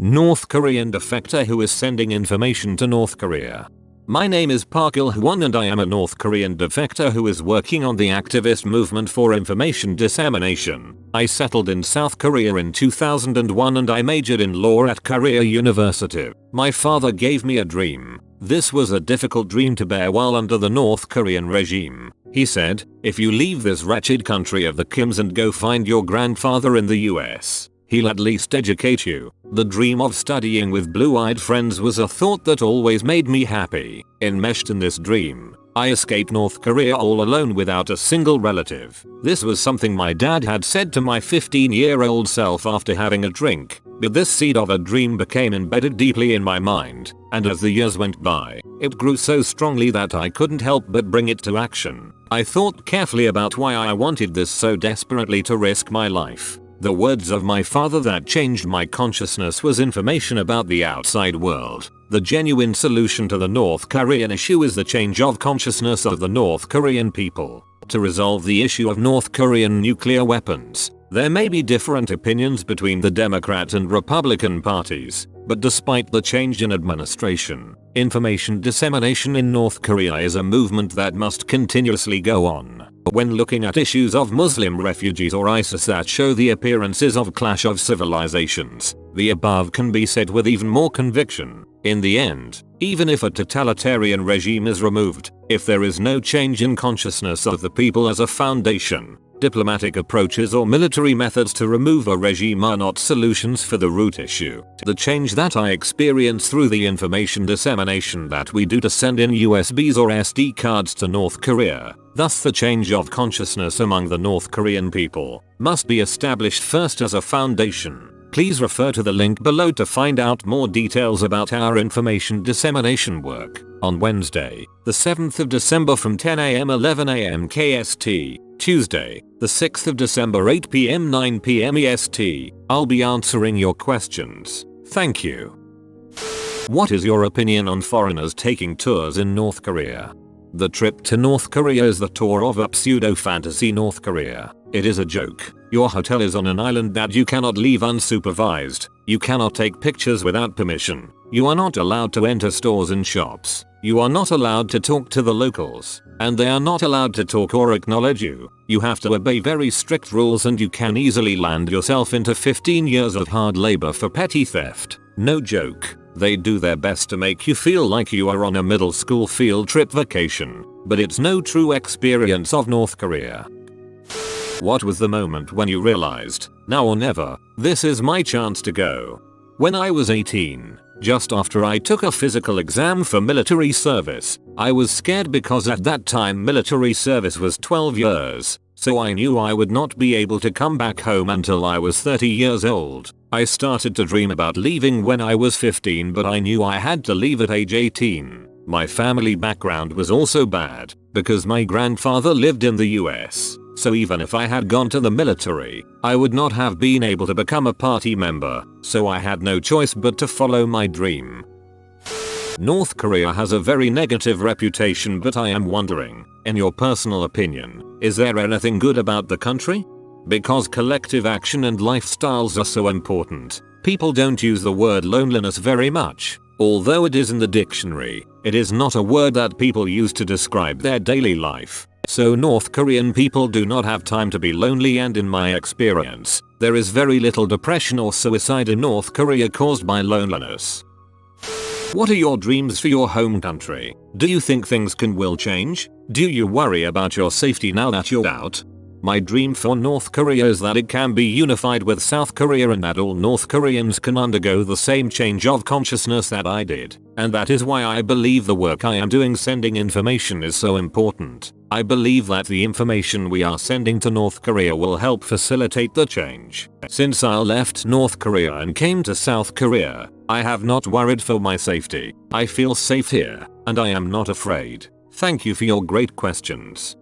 North Korean defector who is sending information to North Korea. My name is Park Il-hwan and I am a North Korean defector who is working on the activist movement for information dissemination. I settled in South Korea in 2001 and I majored in law at Korea University. My father gave me a dream. This was a difficult dream to bear while under the North Korean regime. He said, if you leave this wretched country of the Kims and go find your grandfather in the US, he'll at least educate you. The dream of studying with blue-eyed friends was a thought that always made me happy. Enmeshed in this dream, I escaped North Korea all alone without a single relative. This was something my dad had said to my 15-year-old self after having a drink, but this seed of a dream became embedded deeply in my mind, and as the years went by, it grew so strongly that I couldn't help but bring it to action. I thought carefully about why I wanted this so desperately to risk my life. The words of my father that changed my consciousness was information about the outside world. The genuine solution to the North Korean issue is the change of consciousness of the North Korean people. To resolve the issue of North Korean nuclear weapons, there may be different opinions between the Democrat and Republican parties, but despite the change in administration, information dissemination in North Korea is a movement that must continuously go on. When looking at issues of Muslim refugees or ISIS that show the appearances of clash of civilizations, the above can be said with even more conviction. In the end, even if a totalitarian regime is removed, if there is no change in consciousness of the people as a foundation, diplomatic approaches or military methods to remove a regime are not solutions for the root issue. The change that I experience through the information dissemination that we do to send in USBs or SD cards to North Korea, thus the change of consciousness among the North Korean people, must be established first as a foundation. Please refer to the link below to find out more details about our information dissemination work. On Wednesday, the 7th of December from 10 AM 11 AM KST, Tuesday, the 6th of December 8 PM 9 PM EST, I'll be answering your questions. Thank you. What is your opinion on foreigners taking tours in North Korea? The trip to North Korea is the tour of a pseudo-fantasy North Korea. It is a joke. Your hotel is on an island that you cannot leave unsupervised. You cannot take pictures without permission. You are not allowed to enter stores and shops. You are not allowed to talk to the locals. And they are not allowed to talk or acknowledge you. You have to obey very strict rules and you can easily land yourself into 15 years of hard labor for petty theft. No joke. They do their best to make you feel like you are on a middle school field trip vacation. But it's no true experience of North Korea. What was the moment when you realized, now or never, this is my chance to go? When I was 18, just after I took a physical exam for military service, I was scared because at that time military service was 12 years, so I knew I would not be able to come back home until I was 30 years old. I started to dream about leaving when I was 15 but I knew I had to leave at age 18. My family background was also bad, because my grandfather lived in the US. So even if I had gone to the military, I would not have been able to become a party member, so I had no choice but to follow my dream. North Korea has a very negative reputation but I am wondering, in your personal opinion, is there anything good about the country? Because collective action and lifestyles are so important, people don't use the word loneliness very much. Although it is in the dictionary, it is not a word that people use to describe their daily life. So North Korean people do not have time to be lonely and in my experience, there is very little depression or suicide in North Korea caused by loneliness. What are your dreams for your home country? Do you think things will change? Do you worry about your safety now that you're out? My dream for North Korea is that it can be unified with South Korea and that all North Koreans can undergo the same change of consciousness that I did. And that is why I believe the work I am doing sending information is so important. I believe that the information we are sending to North Korea will help facilitate the change. Since I left North Korea and came to South Korea, I have not worried for my safety. I feel safe here, and I am not afraid. Thank you for your great questions.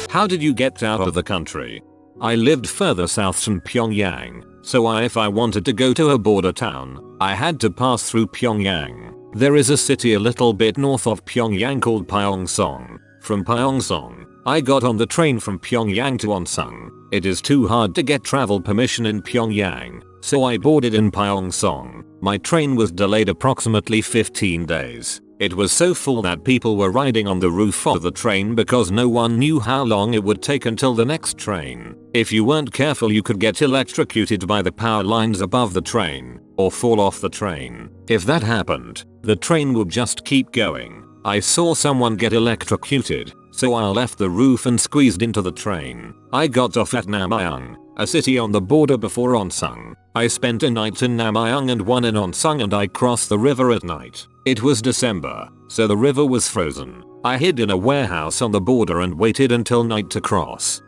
How did you get out of the country? I lived further south than Pyongyang, so if I wanted to go to a border town, I had to pass through Pyongyang. There is a city a little bit north of Pyongyang called Pyeongseong. From Pyeongseong, I got on the train from Pyongyang to Wonsan. It is too hard to get travel permission in Pyongyang, so I boarded in Pyeongseong. My train was delayed approximately 15 days. It was so full that people were riding on the roof of the train because no one knew how long it would take until the next train. If you weren't careful, you could get electrocuted by the power lines above the train, or fall off the train. If that happened, the train would just keep going. I saw someone get electrocuted, so I left the roof and squeezed into the train. I got off at Namyang, a city on the border before Onsung. I spent a night in Namyang and one in Onsung, and I crossed the river at night. It was December, so the river was frozen. I hid in a warehouse on the border and waited until night to cross.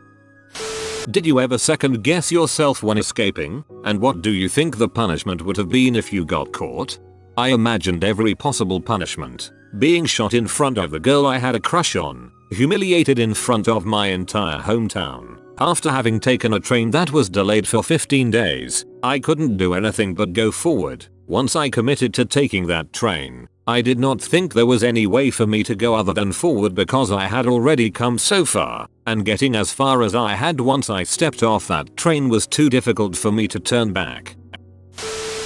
Did you ever second guess yourself when escaping? And what do you think the punishment would have been if you got caught? I imagined every possible punishment. Being shot in front of the girl I had a crush on. Humiliated in front of my entire hometown. After having taken a train that was delayed for 15 days, I couldn't do anything but go forward. Once I committed to taking that train, I did not think there was any way for me to go other than forward because I had already come so far, and getting as far as I had once I stepped off that train was too difficult for me to turn back.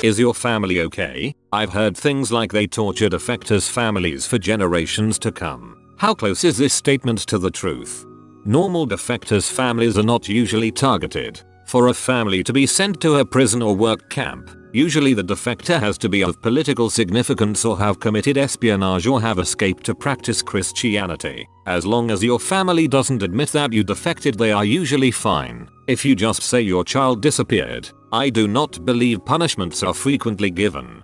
Is your family okay? I've heard things like they torture defectors' families for generations to come. How close is this statement to the truth? Normal defectors' families are not usually targeted. For a family to be sent to a prison or work camp, usually the defector has to be of political significance or have committed espionage or have escaped to practice Christianity. As long as your family doesn't admit that you defected, they are usually fine. If you just say your child disappeared, I do not believe punishments are frequently given.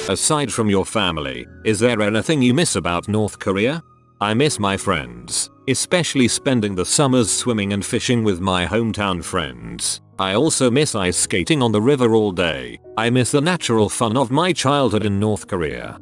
Aside from your family, is there anything you miss about North Korea? I miss my friends, especially spending the summers swimming and fishing with my hometown friends. I also miss ice skating on the river all day. I miss the natural fun of my childhood in North Korea.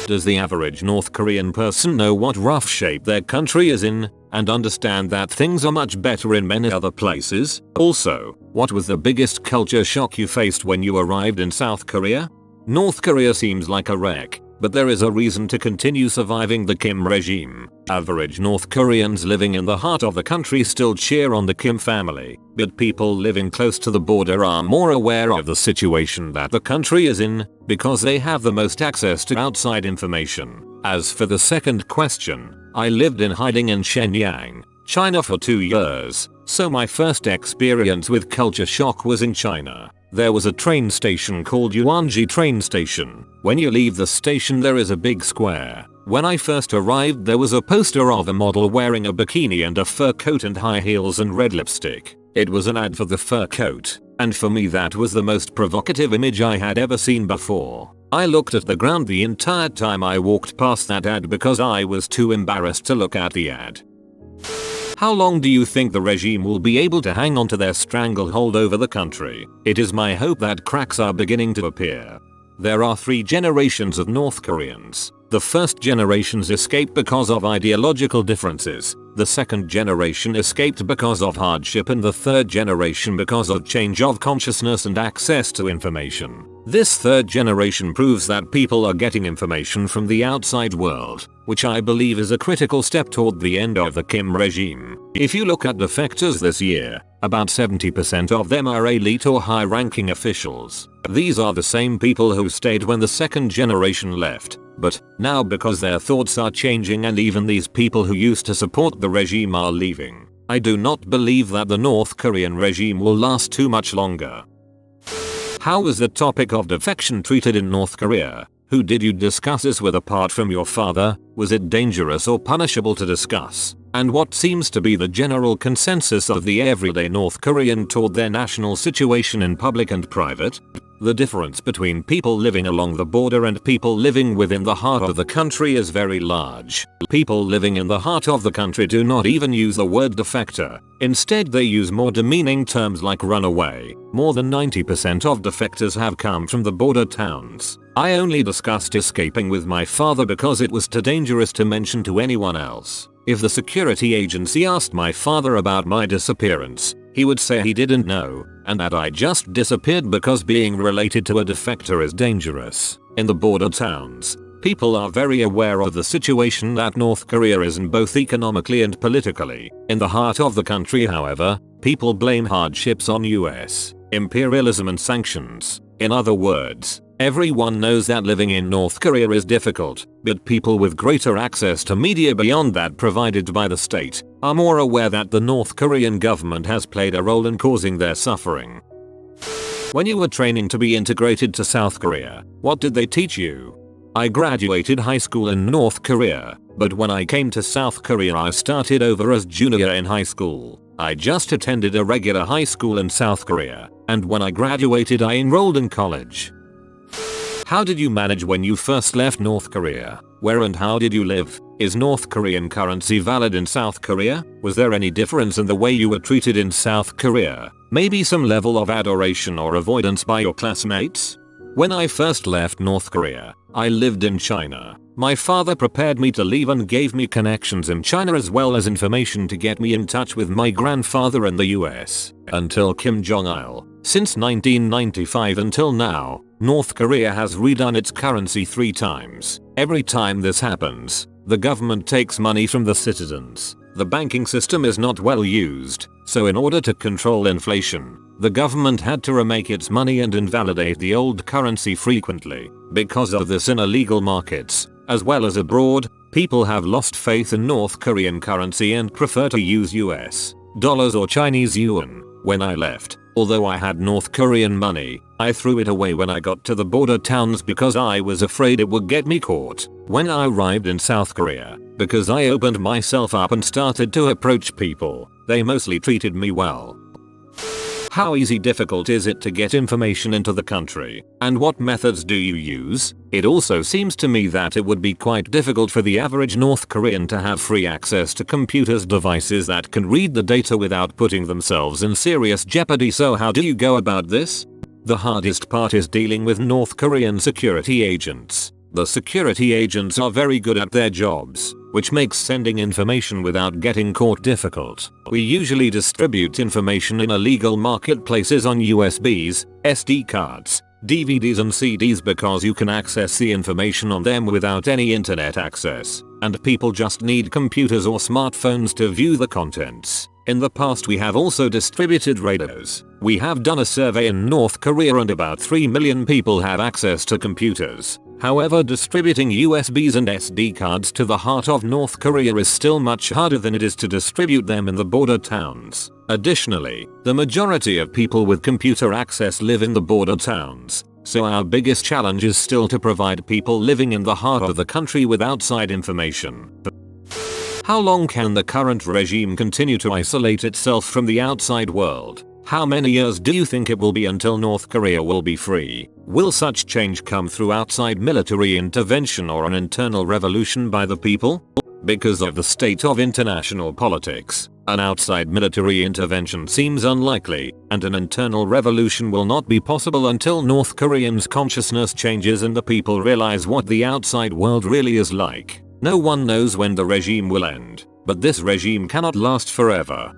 Does the average North Korean person know what rough shape their country is in, and understand that things are much better in many other places? Also, what was the biggest culture shock you faced when you arrived in South Korea? North Korea seems like a wreck, but there is a reason to continue surviving the Kim regime. Average North Koreans living in the heart of the country still cheer on the Kim family, but people living close to the border are more aware of the situation that the country is in, because they have the most access to outside information. As for the second question, I lived in hiding in Shenyang, China for 2 years, so my first experience with culture shock was in China. There was a train station called Yuanji train station. When you leave the station there is a big square. When I first arrived there was a poster of a model wearing a bikini and a fur coat and high heels and red lipstick. It was an ad for the fur coat, and for me that was the most provocative image I had ever seen before. I looked at the ground the entire time I walked past that ad because I was too embarrassed to look at the ad. How long do you think the regime will be able to hang on to their stranglehold over the country? It is my hope that cracks are beginning to appear. There are 3 generations of North Koreans. The first generations escaped because of ideological differences, the second generation escaped because of hardship, and the third generation because of change of consciousness and access to information. This third generation proves that people are getting information from the outside world, which I believe is a critical step toward the end of the Kim regime. If you look at defectors this year, about 70% of them are elite or high-ranking officials. These are the same people who stayed when the second generation left, but now because their thoughts are changing and even these people who used to support the regime are leaving. I do not believe that the North Korean regime will last too much longer. How was the topic of defection treated in North Korea? Who did you discuss this with apart from your father? Was it dangerous or punishable to discuss? And what seems to be the general consensus of the everyday North Korean toward their national situation in public and private? The difference between people living along the border and people living within the heart of the country is very large. People living in the heart of the country do not even use the word defector. Instead they use more demeaning terms like runaway. More than 90% of defectors have come from the border towns. I only discussed escaping with my father because it was too dangerous to mention to anyone else. If the security agency asked my father about my disappearance, he would say he didn't know, and that I just disappeared because being related to a defector is dangerous. In the border towns, people are very aware of the situation that North Korea is in both economically and politically. In the heart of the country, however, people blame hardships on US. imperialism and sanctions. In other words, everyone knows that living in North Korea is difficult, but people with greater access to media beyond that provided by the state are more aware that the North Korean government has played a role in causing their suffering. When you were training to be integrated to South Korea, what did they teach you? I graduated high school in North Korea, but when I came to South Korea I started over as junior in high school. I just attended a regular high school in South Korea, and when I graduated I enrolled in college. How did you manage when you first left North Korea? Where and how did you live? Is North Korean currency valid in South Korea? Was there any difference in the way you were treated in South Korea? Maybe some level of adoration or avoidance by your classmates? When I first left North Korea, I lived in China. My father prepared me to leave and gave me connections in China as well as information to get me in touch with my grandfather in the US. Until Kim Jong-il. Since 1995 until now, North Korea has redone its currency 3 times. Every time this happens, the government takes money from the citizens. The banking system is not well used, so in order to control inflation, the government had to remake its money and invalidate the old currency frequently. Because of this in illegal markets, as well as abroad, people have lost faith in North Korean currency and prefer to use US dollars or Chinese yuan. When I left, although I had North Korean money, I threw it away when I got to the border towns because I was afraid it would get me caught. When I arrived in South Korea, because I opened myself up and started to approach people, they mostly treated me well. How difficult is it to get information into the country, and what methods do you use? It also seems to me that it would be quite difficult for the average North Korean to have free access to computers devices that can read the data without putting themselves in serious jeopardy. So how do you go about this? The hardest part is dealing with North Korean security agents. The security agents are very good at their jobs, which makes sending information without getting caught difficult. We usually distribute information in illegal marketplaces on USBs, SD cards, DVDs and CDs because you can access the information on them without any internet access, and people just need computers or smartphones to view the contents. In the past we have also distributed radios. We have done a survey in North Korea and about 3 million people have access to computers. However, distributing USBs and SD cards to the heart of North Korea is still much harder than it is to distribute them in the border towns. Additionally, the majority of people with computer access live in the border towns, so our biggest challenge is still to provide people living in the heart of the country with outside information. How long can the current regime continue to isolate itself from the outside world? How many years do you think it will be until North Korea will be free? Will such change come through outside military intervention or an internal revolution by the people? Because of the state of international politics, an outside military intervention seems unlikely, and an internal revolution will not be possible until North Koreans' consciousness changes and the people realize what the outside world really is like. No one knows when the regime will end, but this regime cannot last forever.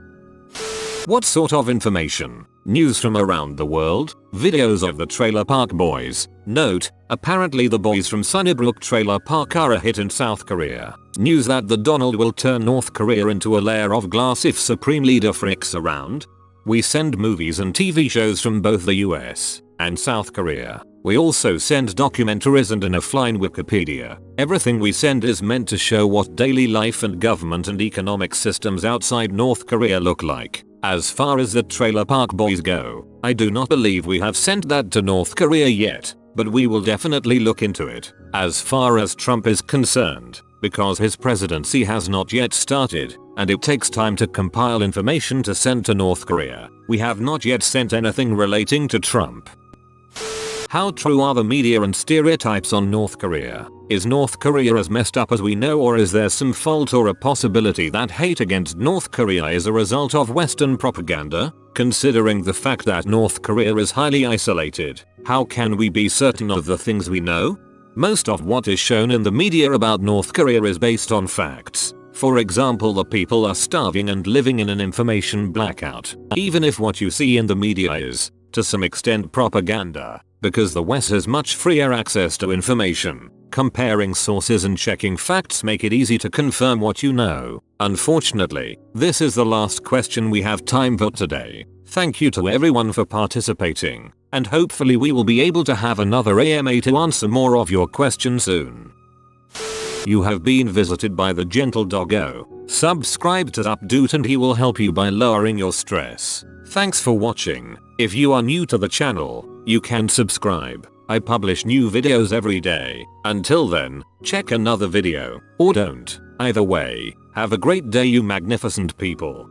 What sort of information? News from around the world? Videos of the Trailer Park Boys? Note, apparently the boys from Sunnybrook Trailer Park are a hit in South Korea. News that the Donald will turn North Korea into a layer of glass if Supreme Leader fricks around. We send movies and TV shows from both the US and South Korea. We also send documentaries and an offline Wikipedia. Everything we send is meant to show what daily life and government and economic systems outside North Korea look like. As far as the Trailer Park Boys go, I do not believe we have sent that to North Korea yet, but we will definitely look into it. As far as Trump is concerned, because his presidency has not yet started, and it takes time to compile information to send to North Korea, we have not yet sent anything relating to Trump. How true are the media and stereotypes on North Korea? Is North Korea as messed up as we know, or is there some fault or a possibility that hate against North Korea is a result of Western propaganda? Considering the fact that North Korea is highly isolated, how can we be certain of the things we know? Most of what is shown in the media about North Korea is based on facts. For example, the people are starving and living in an information blackout. Even if what you see in the media is, to some extent, propaganda, because the West has much freer access to information. Comparing sources and checking facts make it easy to confirm what you know. Unfortunately, this is the last question we have time for today. Thank you to everyone for participating, and hopefully we will be able to have another AMA to answer more of your questions soon. You have been visited by the gentle doggo. Subscribe to Updoot and he will help you by lowering your stress. Thanks for watching. If you are new to the channel, you can subscribe. I publish new videos every day. Until then, check another video, or don't. Either way, have a great day you magnificent people.